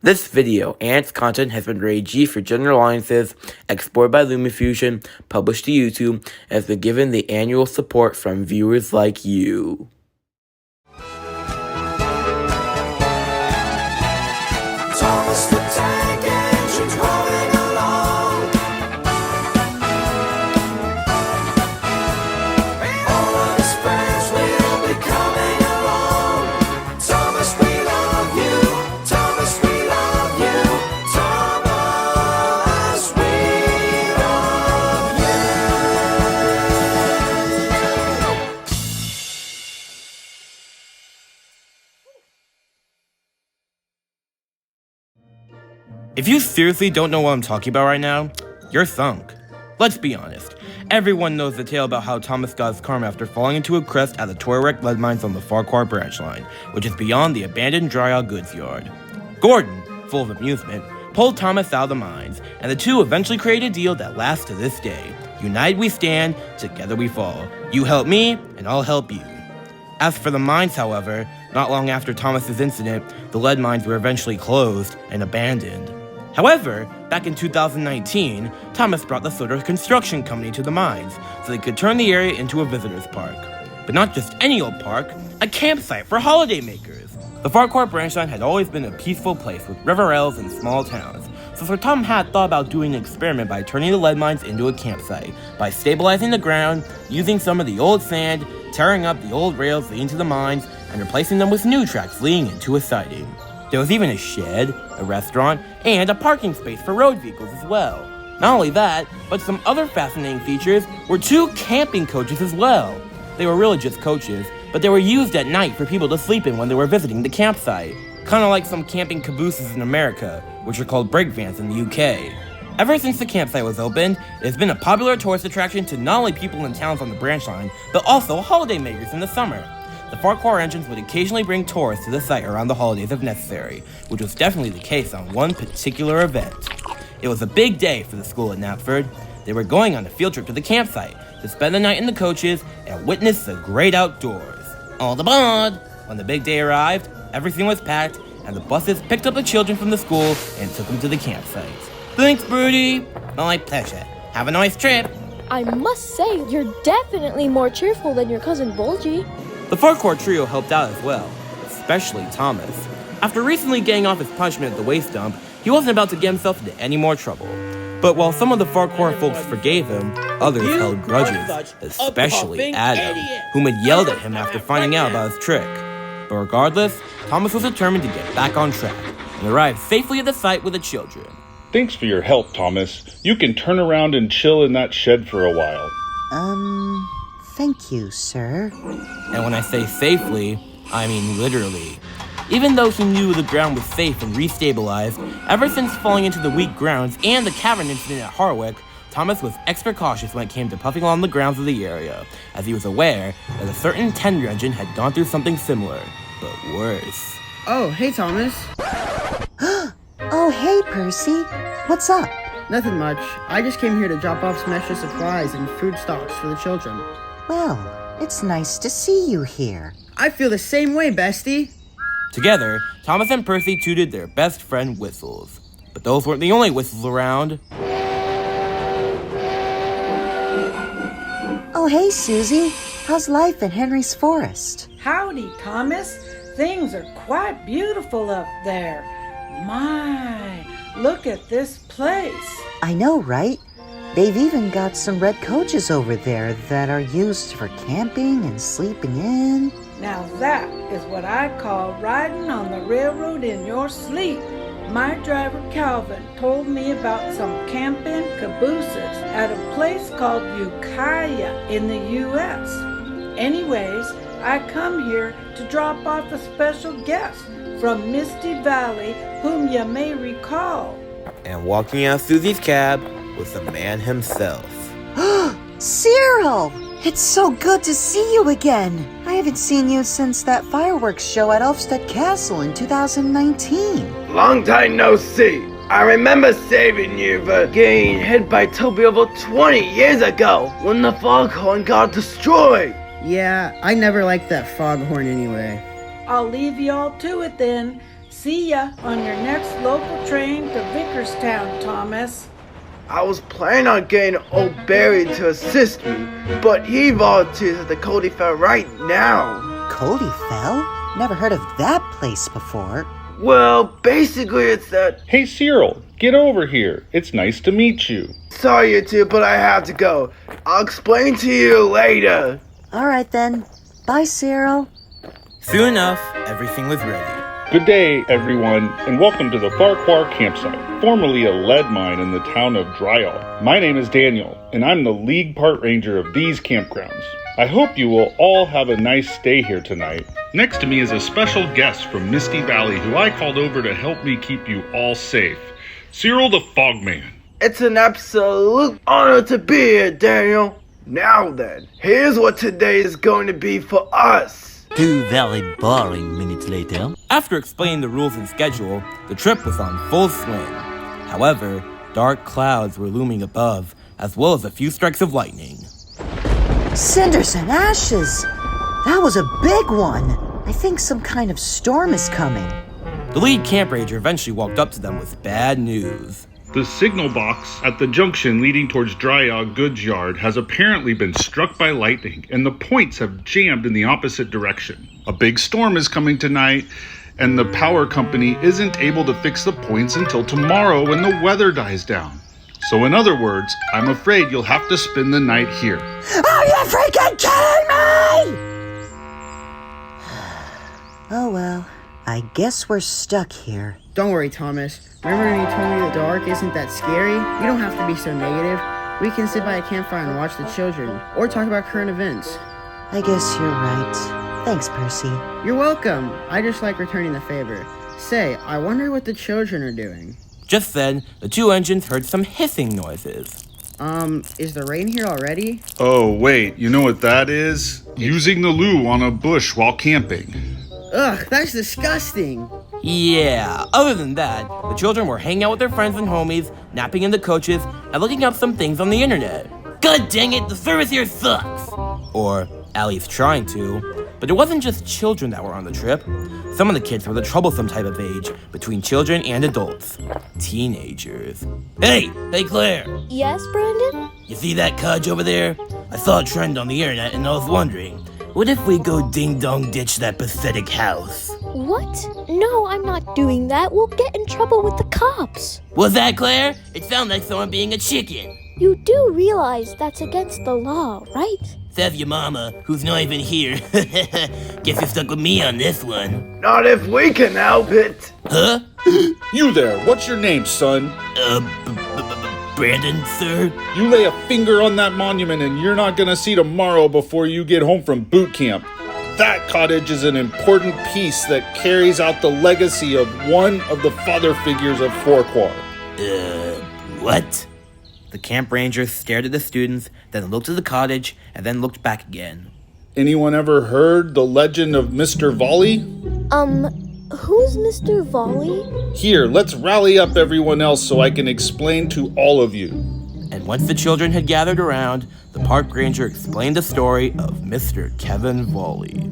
This video and its content has been rated G for general audiences, exported by LumaFusion, published to YouTube, and has been given the annual support from viewers like you. Thomas the Tank Engine's rolling along. All of his friends will be coming along. Thomas, we love you. Thomas, we love you. Thomas, we love you. If you seriously don't know what I'm talking about right now, you're thunk. Let's be honest. Everyone knows the tale about how Thomas got his karma after falling into a crest at the toy-wrecked lead mines on the Farquhar branch line, which is beyond the abandoned dry-out goods yard. Gordon, full of amusement, pulled Thomas out of the mines, and the two eventually created a deal that lasts to this day. United we stand, together we fall. You help me, and I'll help you. As for the mines, however, not long after Thomas's incident, the lead mines were eventually closed and abandoned. However, back in 2019, Thomas brought the Sodor construction company to the mines so they could turn the area into a visitor's park. But not just any old park, a campsite for holidaymakers. The Farquhar branch line had always been a peaceful place with river rails and small towns, so Sir Tom had thought about doing an experiment by turning the lead mines into a campsite, by stabilizing the ground, using some of the old sand, tearing up the old rails leading to the mines, and replacing them with new tracks leading into a siding. There was even a shed, a restaurant, and a parking space for road vehicles as well. Not only that, but some other fascinating features were 2 camping coaches as well. They were really just coaches, but they were used at night for people to sleep in when they were visiting the campsite. Kinda like some camping cabooses in America, which are called brake vans in the UK. Ever since the campsite was opened, it has been a popular tourist attraction to not only people in towns on the branch line, but also holidaymakers in the summer. The Farquhar engines would occasionally bring tourists to the site around the holidays if necessary, which was definitely the case on one particular event. It was a big day for the school at Knapford. They were going on a field trip to the campsite to spend the night in the coaches and witness the great outdoors. All aboard! When the big day arrived, everything was packed, and the buses picked up the children from the school and took them to the campsite. Thanks, Birdie! My pleasure. Have a nice trip! I must say, you're definitely more cheerful than your cousin Bulgy. The Farquhar trio helped out as well, especially Thomas. After recently getting off his punishment at the waste dump, he wasn't about to get himself into any more trouble. But while some of the Farquhar folks forgave him, others held grudges, especially Adam, whom had yelled at him after finding out about his trick. But regardless, Thomas was determined to get back on track, and arrived safely at the site with the children. Thanks for your help, Thomas. You can turn around and chill in that shed for a while. Thank you, sir. And when I say safely, I mean literally. Even though he knew the ground was safe and restabilized, ever since falling into the weak grounds and the cavern incident at Harwick, Thomas was extra cautious when it came to puffing along the grounds of the area, as he was aware that a certain tender engine had gone through something similar, but worse. Oh, hey, Thomas. Oh, hey, Percy. What's up? Nothing much. I just came here to drop off some extra supplies and food stocks for the children. Well, it's nice to see you here. I feel the same way, bestie. Together, Thomas and Percy tooted their best friend whistles. But those weren't the only whistles around. Oh, hey, Susie. How's life in Henry's Forest? Howdy, Thomas. Things are quite beautiful up there. My, look at this place. I know, right? They've even got some red coaches over there that are used for camping and sleeping in. Now that is what I call riding on the railroad in your sleep. My driver Calvin told me about some camping cabooses at a place called Ukiah in the U.S. Anyways, I come here to drop off a special guest from Misty Valley whom you may recall. And walking out of Susie's cab was the man himself. Cyril! It's so good to see you again. I haven't seen you since that fireworks show at Elfstead Castle in 2019. Long time no see. I remember saving you for getting hit by Toby over 20 years ago when the foghorn got destroyed. Yeah, I never liked that foghorn anyway. I'll leave you all to it then. See ya on your next local train to Vickerstown, Thomas. I was planning on getting old Barry to assist me, but he volunteers at the Cody Fair right now. Cody Fell? Never heard of that place before. Well, basically it's that... Hey, Cyril, get over here. It's nice to meet you. Sorry, you two, but I have to go. I'll explain to you later. All right then. Bye, Cyril. Soon enough, everything was ready. Good day, everyone, and welcome to the Farquhar campsite, formerly a lead mine in the town of Dryall. My name is Daniel, and I'm the league park ranger of these campgrounds. I hope you will all have a nice stay here tonight. Next to me is a special guest from Misty Valley who I called over to help me keep you all safe. Cyril the Fogman. It's an absolute honor to be here, Daniel. Now then, here's what today is going to be for us. 2 very boring minutes later. After explaining the rules and schedule, the trip was on full swing. However, dark clouds were looming above, as well as a few strikes of lightning. Cinders and ashes! That was a big one! I think some kind of storm is coming. The lead camp ranger eventually walked up to them with bad news. The signal box at the junction leading towards Dryall Goods Yard has apparently been struck by lightning, and the points have jammed in the opposite direction. A big storm is coming tonight, and the power company isn't able to fix the points until tomorrow when the weather dies down. So in other words, I'm afraid you'll have to spend the night here. Are you freaking kidding me? Oh well, I guess we're stuck here. Don't worry, Thomas. Remember when you told me the dark isn't that scary? You don't have to be so negative. We can sit by a campfire and watch the children, or talk about current events. I guess you're right. Thanks, Percy. You're welcome. I just like returning the favor. Say, I wonder what the children are doing. Just then, the two engines heard some hissing noises. Is the rain here already? Oh, wait, you know what that is? Using the loo on a bush while camping. Ugh, that's disgusting. Yeah, other than that, the children were hanging out with their friends and homies, napping in the coaches, and looking up some things on the internet. God dang it, the service here sucks! Or, at least trying to. But it wasn't just children that were on the trip. Some of the kids were the troublesome type of age, between children and adults. Teenagers. Hey Claire! Yes, Brandon? You see that cudge over there? I saw a trend on the internet and I was wondering, what if we go ding-dong ditch that pathetic house? What? No, I'm not doing that. We'll get in trouble with the cops. Was that Claire? It sounded like someone being a chicken. You do realize that's against the law, right? Says your mama, who's not even here. Guess you're stuck with me on this one. Not if we can help it. Huh? You there, what's your name, son? Brandon, sir? You lay a finger on that monument and you're not gonna see tomorrow before you get home from boot camp. That cottage is an important piece that carries out the legacy of one of the father figures of Farquhar. What? The camp ranger stared at the students, then looked at the cottage, and then looked back again. Anyone ever heard the legend of Mr. Volley? Who's Mr. Volley? Here, let's rally up everyone else so I can explain to all of you. And once the children had gathered around, the park ranger explained the story of Mr. Kevin Volley.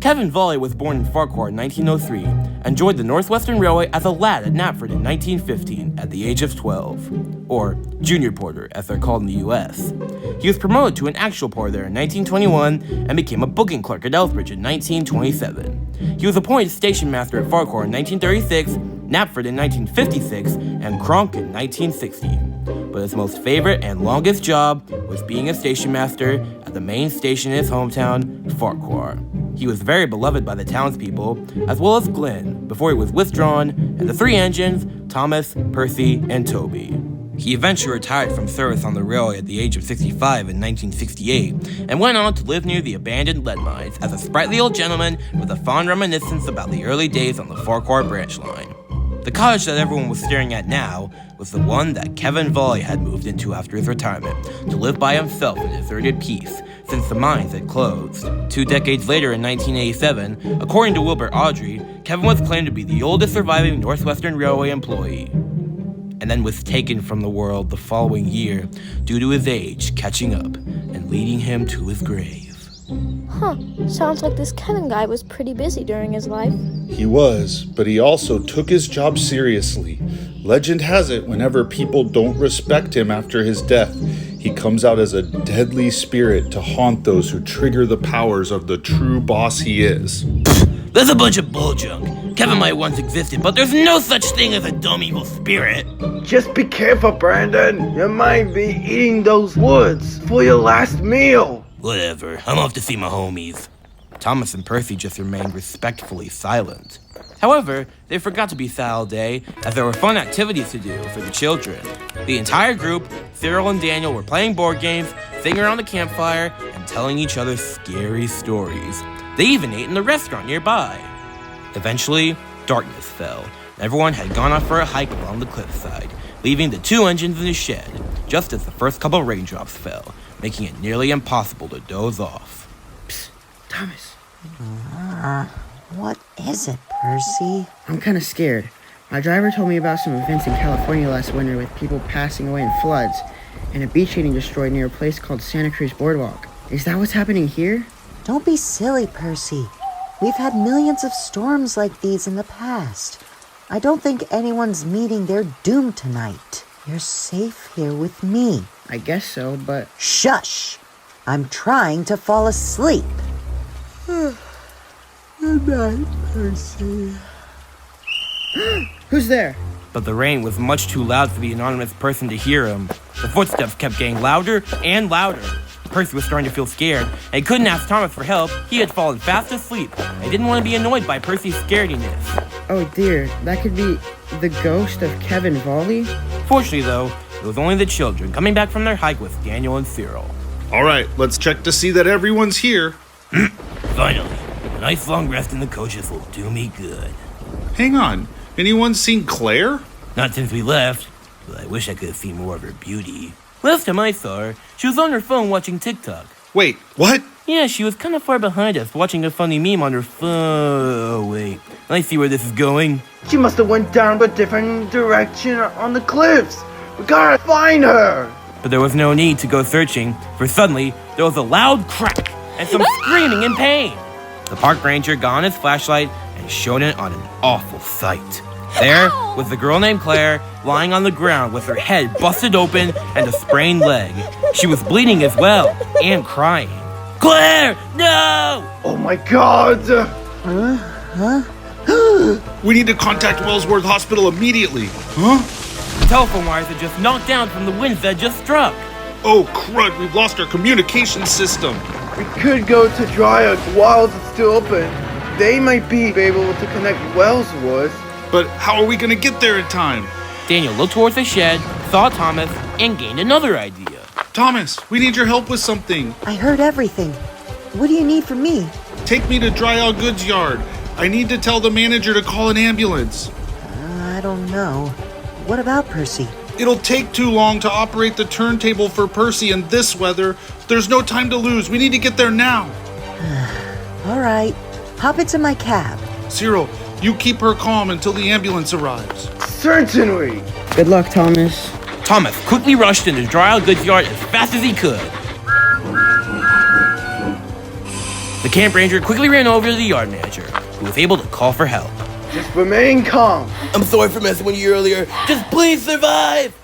Kevin Volley was born in Farquhar in 1903 and joined the Northwestern Railway as a lad at Knapford in 1915 at the age of 12, or junior porter as they're called in the US. He was promoted to an actual porter there in 1921 and became a booking clerk at Elthbridge in 1927. He was appointed station master at Farquhar in 1936, Knapford in 1956, and Cronk in 1960. But his most favorite and longest job was being a station master at the main station in his hometown, Farquhar. He was very beloved by the townspeople, as well as Glenn, before he was withdrawn, and the three engines, Thomas, Percy, and Toby. He eventually retired from service on the railway at the age of 65 in 1968, and went on to live near the abandoned lead mines as a sprightly old gentleman with a fond reminiscence about the early days on the Farquhar branch line. The cottage that everyone was staring at now was the one that Kevin Volley had moved into after his retirement, to live by himself in deserted peace, since the mines had closed. 2 decades later in 1987, according to Wilbur Audrey, Kevin was claimed to be the oldest surviving Northwestern Railway employee, and then was taken from the world the following year due to his age catching up and leading him to his grave. Huh. Sounds like this Kevin guy was pretty busy during his life. He was, but he also took his job seriously. Legend has it, whenever people don't respect him after his death, he comes out as a deadly spirit to haunt those who trigger the powers of the true boss he is. That's a bunch of bull junk. Kevin might once existed, but there's no such thing as a dumb evil spirit. Just be careful, Brandon. You might be eating those woods for your last meal. Whatever, I'm off to see my homies. Thomas and Percy just remained respectfully silent. However, they forgot to be sad all day, as there were fun activities to do for the children. The entire group, Cyril and Daniel, were playing board games, sitting around the campfire, and telling each other scary stories. They even ate in the restaurant nearby. Eventually, darkness fell, and everyone had gone off for a hike along the cliffside, leaving the two engines in the shed, just as the first couple raindrops fell, making it nearly impossible to doze off. Psst, Thomas. What is it, Percy? I'm kind of scared. My driver told me about some events in California last winter with people passing away in floods and a beach getting destroyed near a place called Santa Cruz Boardwalk. Is that what's happening here? Don't be silly, Percy. We've had millions of storms like these in the past. I don't think anyone's meeting their doom tonight. You're safe here with me. I guess so, but... Shush! I'm trying to fall asleep. Good night, Percy. Who's there? But the rain was much too loud for the anonymous person to hear him. The footsteps kept getting louder and louder. Percy was starting to feel scared, and he couldn't ask Thomas for help. He had fallen fast asleep, and he didn't want to be annoyed by Percy's scarediness. Oh dear, that could be the ghost of Kevin Volley? Fortunately, though, it was only the children coming back from their hike with Daniel and Cyril. All right, let's check to see that everyone's here. Finally, a nice long rest in the coaches will do me good. Hang on, anyone seen Claire? Not since we left, but I wish I could have seen more of her beauty. Last time I saw her, she was on her phone watching TikTok. Wait, what? Yeah, she was kind of far behind us, watching a funny meme on her phone. Oh, wait. I see where this is going. She must have went down a different direction on the cliffs. We gotta find her. But there was no need to go searching, for suddenly, there was a loud crack and some screaming in pain. The park ranger got on his flashlight and shone it on an awful sight. There was the girl named Claire, lying on the ground with her head busted open and a sprained leg. She was bleeding as well, and crying. Claire, no! Oh my god! We need to contact Wellsworth Hospital immediately. Huh? The telephone wires had just knocked down from the winds that just struck. Oh, crud, we've lost our communication system. We could go to Dry while it's still open. They might be able to connect Wellsworth. But how are we going to get there in time? Daniel looked towards the shed, saw Thomas, and gained another idea. Thomas, we need your help with something. I heard everything. What do you need from me? Take me to Dry All Goods Yard. I need to tell the manager to call an ambulance. I don't know. What about Percy? It'll take too long to operate the turntable for Percy in this weather. There's no time to lose. We need to get there now. All right. Hop into my cab. Cyril, you keep her calm until the ambulance arrives. Certainly. Good luck, Thomas. Thomas quickly rushed into Dry All Goods Yard as fast as he could. The camp ranger quickly ran over to the yard manager, who was able to call for help. Just remain calm. I'm sorry for messing with you earlier. Just please survive!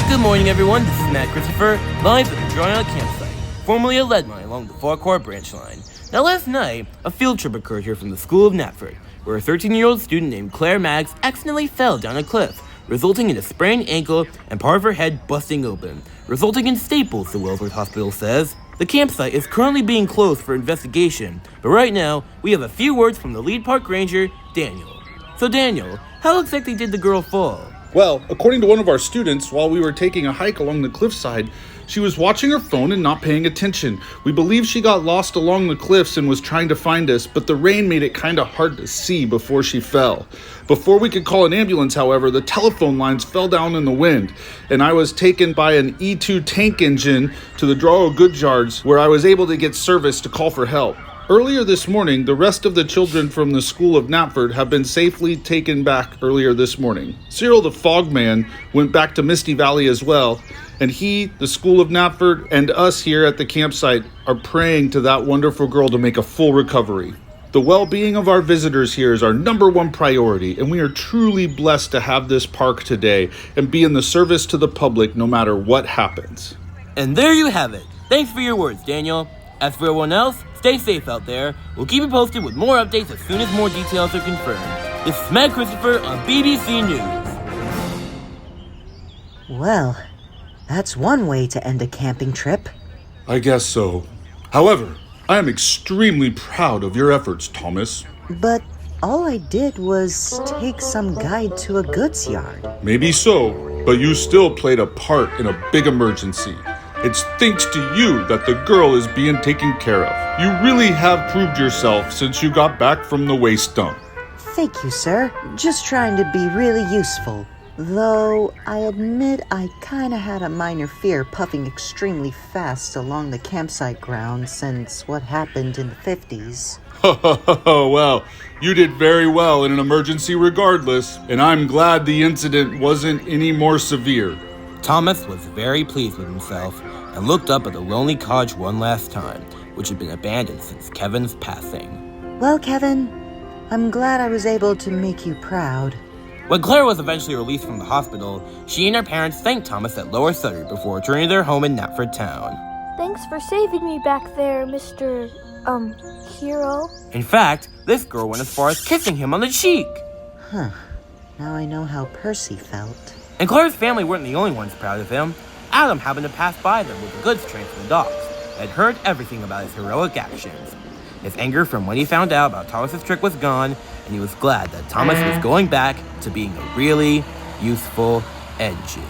Good morning, everyone. This is Matt Christopher, live at the Dry All campsite, formerly a lead mine along the Vulgar branch line. Now, last night, a field trip occurred here from the School of Knapford, where a 13-year-old student named Claire Maggs accidentally fell down a cliff, resulting in a sprained ankle and part of her head busting open, resulting in staples, the Wellsworth Hospital says. The campsite is currently being closed for investigation, but right now, we have a few words from the lead park ranger, Daniel. So Daniel, how exactly did the girl fall? Well, according to one of our students, while we were taking a hike along the cliffside, She was watching her phone and not paying attention. We believe she got lost along the cliffs and was trying to find us, but the rain made it kind of hard to see before she fell. Before we could call an ambulance, however, the telephone lines fell down in the wind, and I was taken by an E2 tank engine to the Draw Goods Yards, where I was able to get service to call for help. Earlier this morning, the rest of the children from the school of Knapford have been safely taken back earlier this morning. Cyril the Fogman went back to Misty Valley as well, and he, the school of Knapford, and us here at the campsite are praying to that wonderful girl to make a full recovery. The well-being of our visitors here is our number one priority, and we are truly blessed to have this park today and be in the service to the public no matter what happens. And there you have it. Thanks for your words, Daniel. As for everyone else, stay safe out there. We'll keep you posted with more updates as soon as more details are confirmed. This is Matt Christopher on BBC News. Well, that's one way to end a camping trip. I guess so. However, I am extremely proud of your efforts, Thomas. But all I did was take some guide to a goods yard. Maybe so, but you still played a part in a big emergency. It's thanks to you that the girl is being taken care of. You really have proved yourself since you got back from the waste dump. Thank you, sir. Just trying to be really useful. Though, I admit I kinda had a minor fear puffing extremely fast along the campsite grounds since what happened in the 50s. Well, you did very well in an emergency regardless, and I'm glad the incident wasn't any more severe. Thomas was very pleased with himself and looked up at the lonely cottage one last time, which had been abandoned since Kevin's passing. Well, Kevin, I'm glad I was able to make you proud. When Claire was eventually released from the hospital, she and her parents thanked Thomas at Lower Sodor before returning to their home in Knapford Town. Thanks for saving me back there, Mr. Hero. In fact, this girl went as far as kissing him on the cheek. Huh. Now I know how Percy felt. And Claire's family weren't the only ones proud of him. Adam happened to pass by them with the goods train for the docks and had heard everything about his heroic actions. His anger from when he found out about Thomas's trick was gone, and he was glad that Thomas was going back to being a really useful engine.